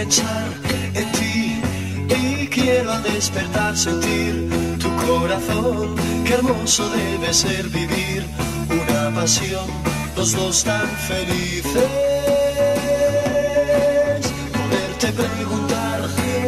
pensar en ti y quiero al despertar sentir tu corazón. Qué hermoso debe ser vivir una pasión, los dos tan felices. Poderte preguntar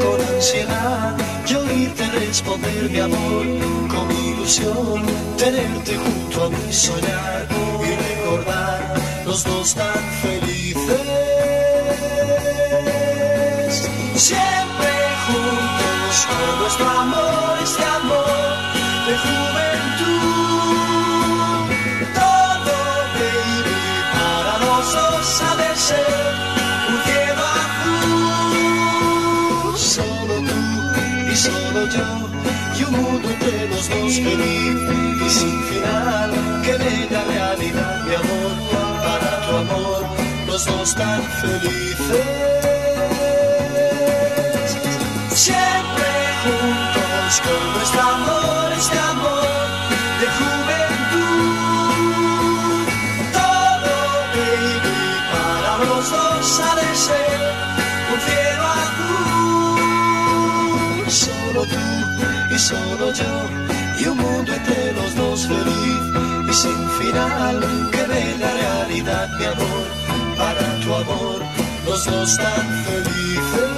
con ansiedad y oírte responder mi amor con ilusión. Tenerte junto a mí, soñar y recordar los dos tan felices. Siempre juntos con nuestro amor, este amor de juventud. Todo, baby, para los dos ha de ser un cielo azul. Solo tú y solo yo, y un mundo entre los dos feliz y sin final. Qué bella realidad, mi amor, para tu amor, los dos tan felices. Siempre juntos con nuestro amor, este amor de juventud. Todo, baby, para los dos ha de ser un cielo azul. Solo tú y solo yo, y un mundo entre los dos feliz y sin final. Qué bella realidad, mi amor, para tu amor, los dos tan felices.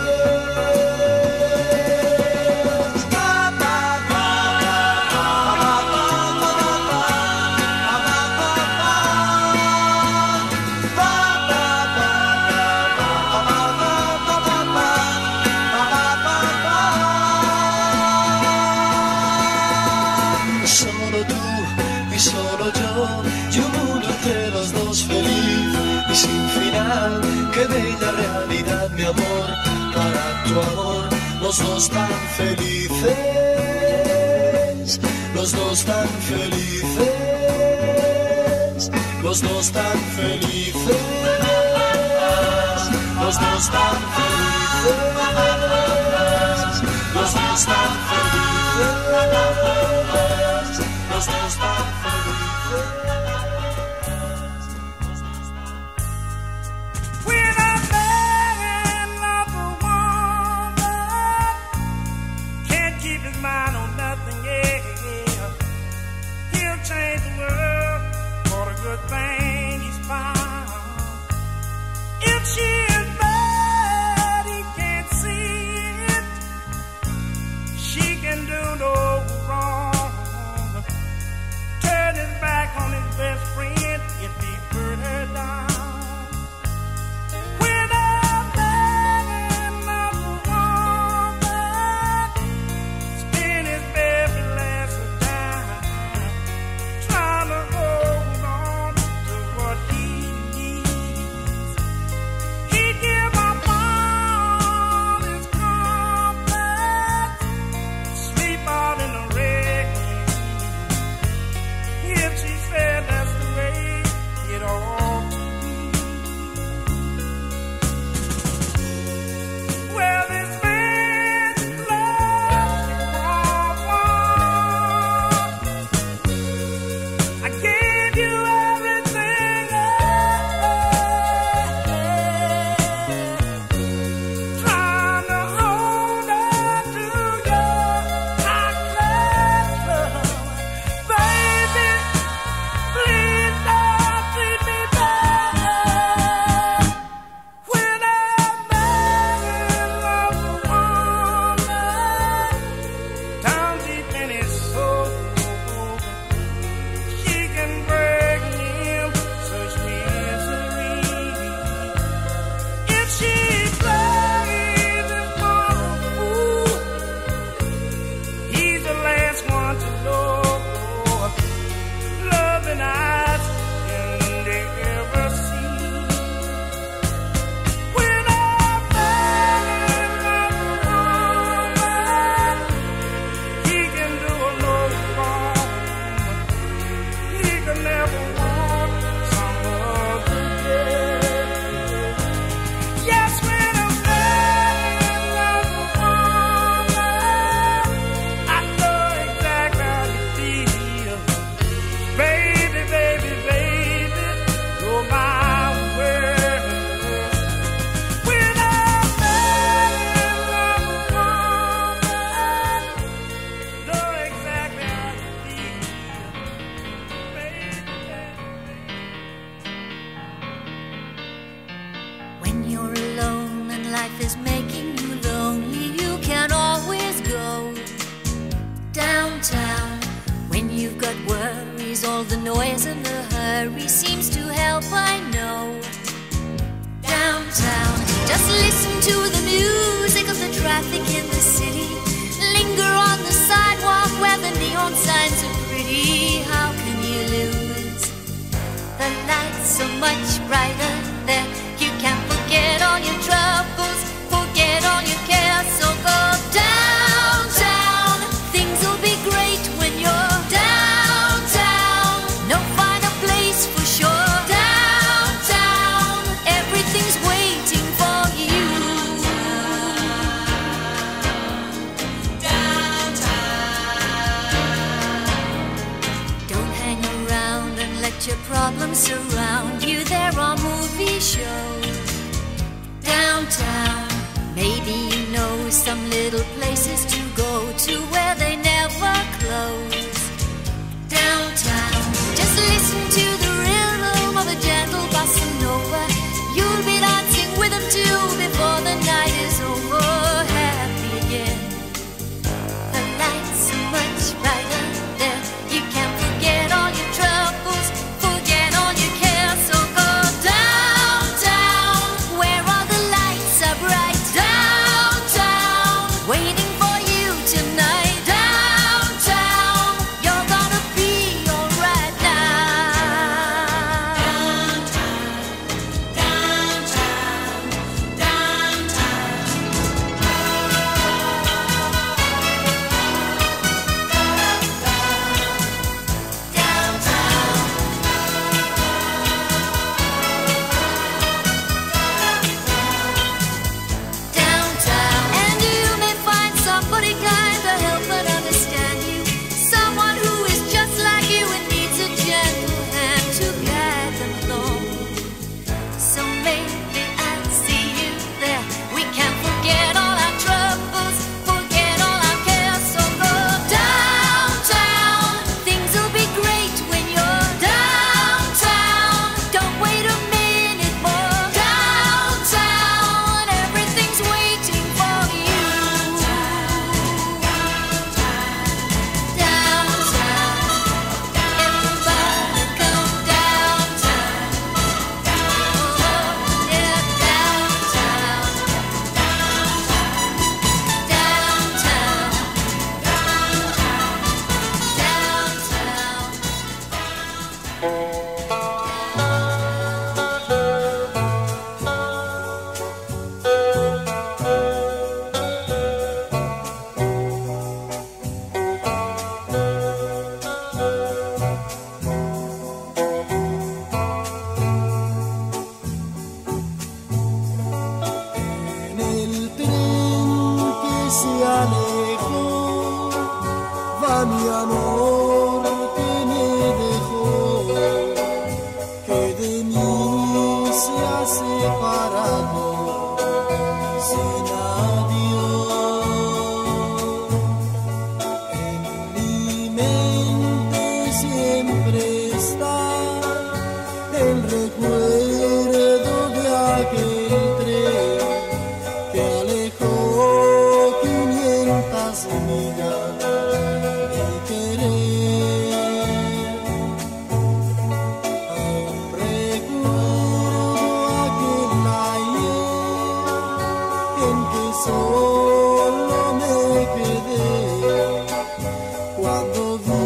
Qué bella realidad, mi amor, para tu amor, los dos tan felices, los dos tan felices, los dos tan felices, los dos tan felices, los dos tan felices, los dos tan felices. She Sometimes all the noise and the hurry seems to help, I know. Downtown, just listen to the music of the traffic in the city. Linger on the sidewalk where the neon signs are pretty. How can you lose? The lights so much brighter there. You can't forget all your troubles, forget all your cares. So go downtown, things will be great when you're downtown. No finer place for sure. Downtown, everything's waiting for you. Don't hang around and let your problems surround you. There are movie shows downtown. Maybe you know some little places to go to where they never close. Downtown, just listen to the rhythm of a gentle bossa nova. You'll be dancing with them too before the night is over. Happy again. The lights so much brighter there. You can't forget all your troubles, forget all your cares. So go downtown, where all the lights are bright. Downtown, waiting for you tonight. Downtown, you're gonna be alright now. Downtown, downtown, downtown, and you may find somebody kind to help and understand you. Someone who is just like you and needs a gentle hand to guide them along. So maybe I'll see you there. We can't forget all our troubles, forget all our cares. So go downtown, things will be great when you're downtown. Don't wait a minute more. Downtown, everything's waiting for you. Downtown, everybody come downtown. Oh, yeah, downtown, En el tren que se alejó, va mi amor que me dejó, que de mí se ha separado sin adiós. En mi mente siempre está el recuerdo de aquel tren que alejó 500 millas de querer. Aún recuerdo aquel ayer en que solo me quedé cuando vi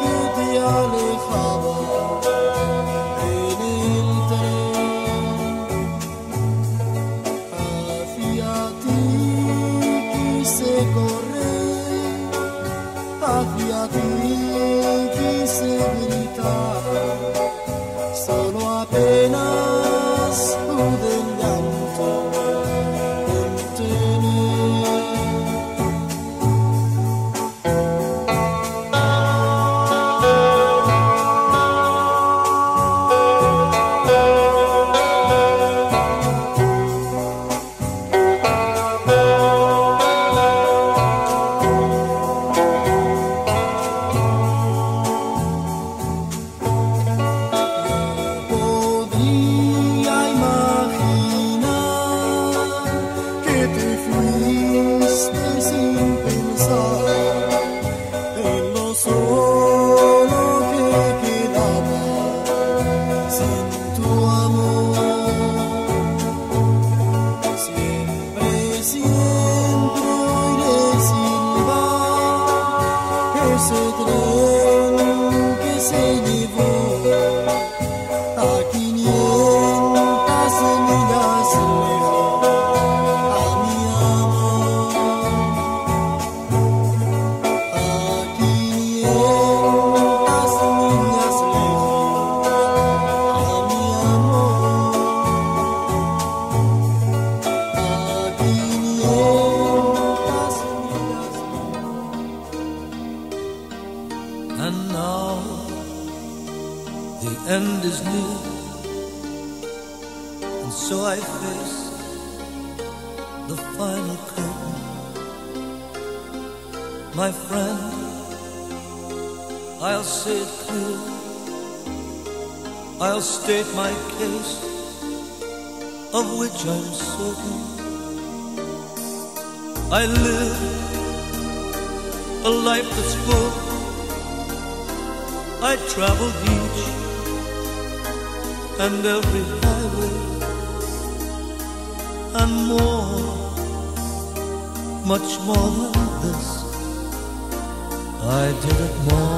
que te alejabas en el tren. Hacia ti quise correr, hacia ti quise gritar, solo apenas pude el llanto contener. solo que que se llevó a 500 millas lejos a mi amor, a 500 millas lejos a mi amor, a 500 millas. And now the end is near, and so I face the final curtain. My friend, I'll say it clear, I'll state my case, of which I'm certain. I live a life that's full. I traveled each and every highway and more, much more than this. I did it my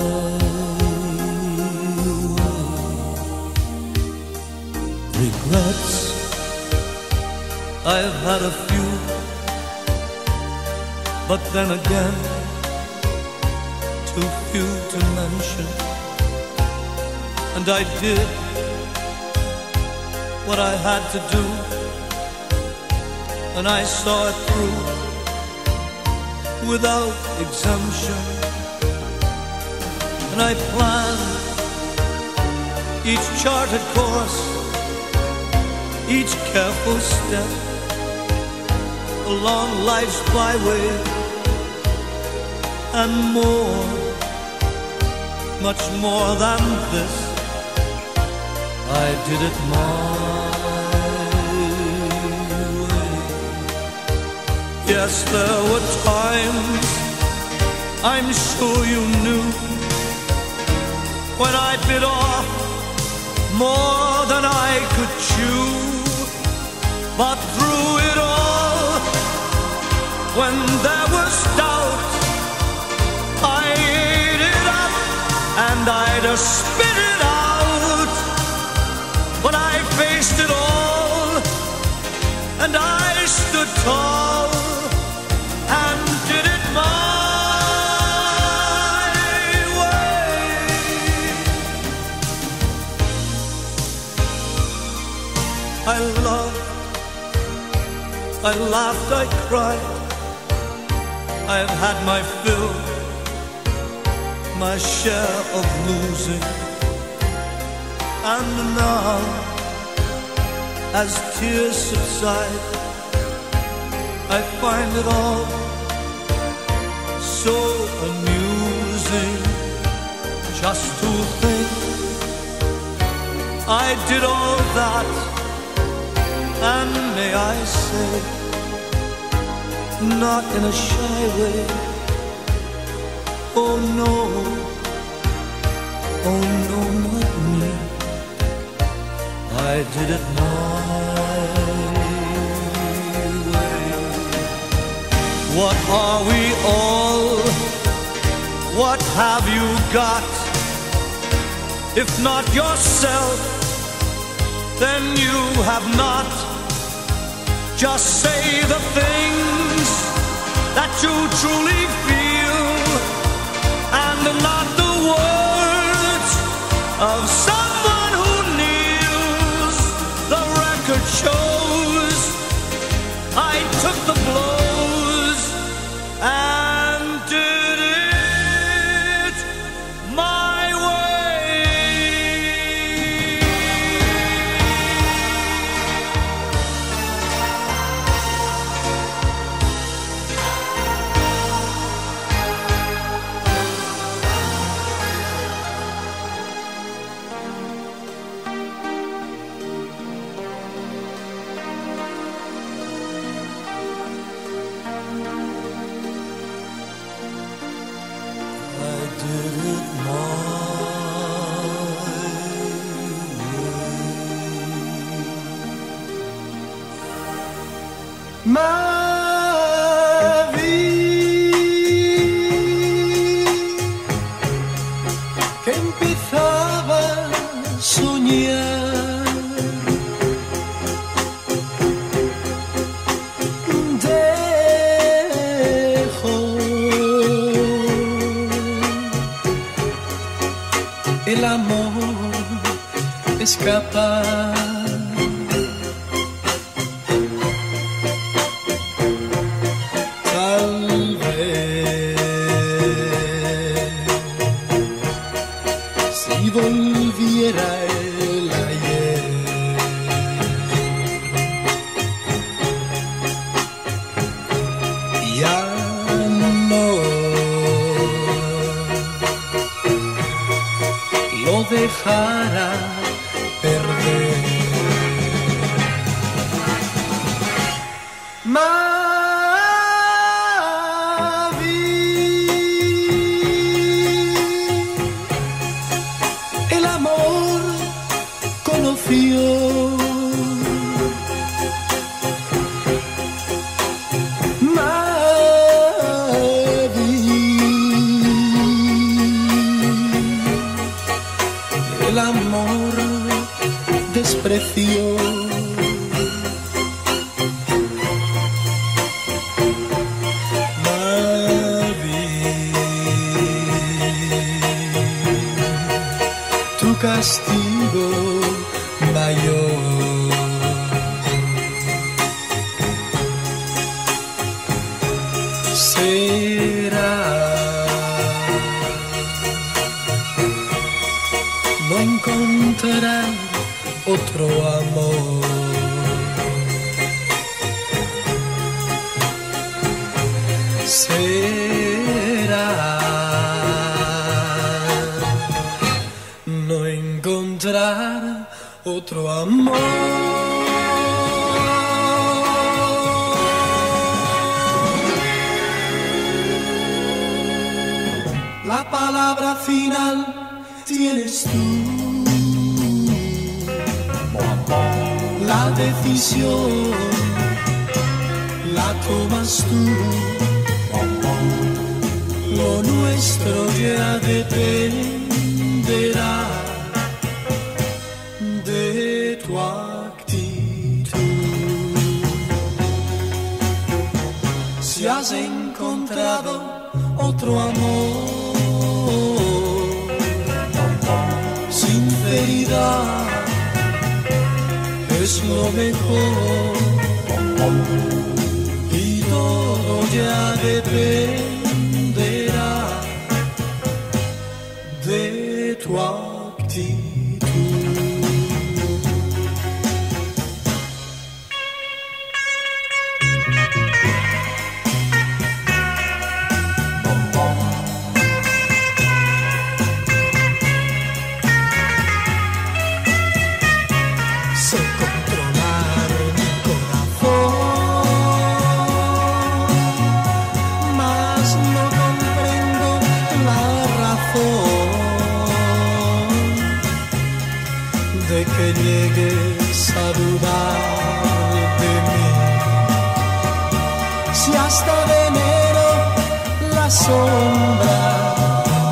way. Regrets, I've had a few, but then again, too few to mention. And I did what I had to do, and I saw it through without exemption. And I planned each charted course, each careful step along life's byway, and more, much more than this, I did it my way. Yes, there were times, I'm sure you knew, when I bit off more than I could chew. But through it all, when there was doubt, I ate it up and I just spit it out. But I faced it all and I stood tall and did it my way. I loved, I laughed, I cried. I've had my fill, my share of losing. And now, as tears subside, I find it all so amusing just to think I did all that, and may I say, not in a shy way. Oh no, not me. I did it my way. What are we all? What have you got? If not yourself, then you have not. Just say the things that you truly feel, and not the words of someone who kneels. The record shows I took the blows and did it my way. Ma vie, que empezaba a soñar. Dejo el amor escapar. Volviera el ayer, ya no lo dejara perder. El amor despreció. Tu castigo mayor. Será no encontrar otro amor. Será no encontrar otro amor. La palabra final tienes tú, la decisión la tomas tú, lo nuestro ya dependerá de tu actitud. Si has encontrado otro amor, sinceridad es lo mejor y todo ya dependerá de tu actitud. De que llegues a dudar de mí, si hasta de enero la sombra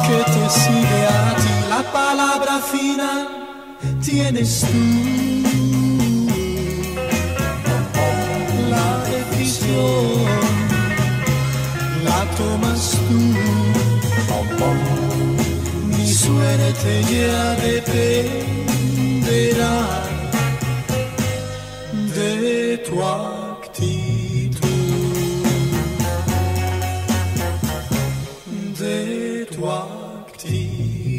que te sigue a ti, la palabra final tienes tú, la decisión la tomas tú, mi suerte ya dependerá de tu actitud, de tu actitud.